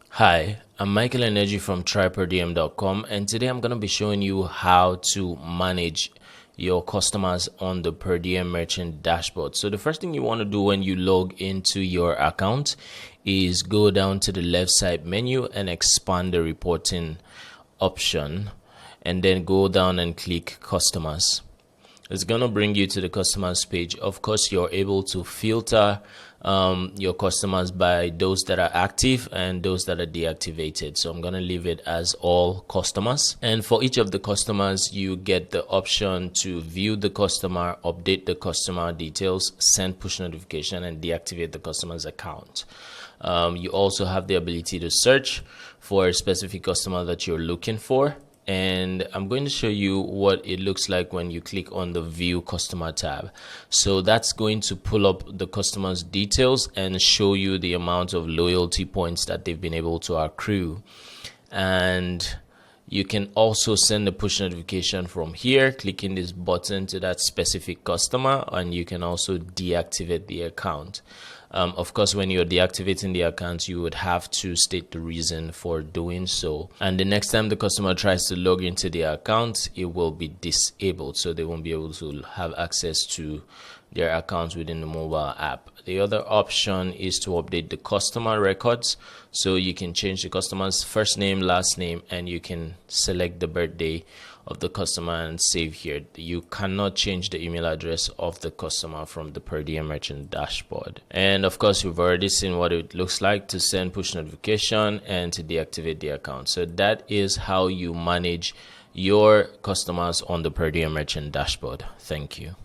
Hi, I'm Michael Energy from TryPerDiem.com, and today I'm going to be showing you how to manage your customers on the Per Diem merchant dashboard. So the first thing you want to do when you log into your account is go down to the left side menu and expand the reporting option, and then go down and click customers. It's going to bring you to the customers page. Of course, you're able to filter your customers by those that are active and those that are deactivated. So I'm going to leave it as all customers. And for each of the customers, you get the option to view the customer, update the customer details, send push notification, and deactivate the customer's account. You also have the ability to search for a specific customer that you're looking for. And I'm going to show you what it looks like when you click on the view customer tab. So that's going to pull up the customer's details and show you the amount of loyalty points that they've been able to accrue. And you can also send a push notification from here, clicking this button to that specific customer, and you can also deactivate the account. Of course, when you're deactivating the account, you would have to state the reason for doing so. And the next time the customer tries to log into the account, it will be disabled, so they won't be able to have access to their accounts within the mobile app. The other option is to update the customer records. So you can change the customer's first name, last name, and you can select the birthday of the customer and save here. You cannot change the email address of the customer from the Per Diem merchant dashboard. And of course, you've already seen what it looks like to send push notification and to deactivate the account. So that is how you manage your customers on the Per Diem merchant dashboard. Thank you.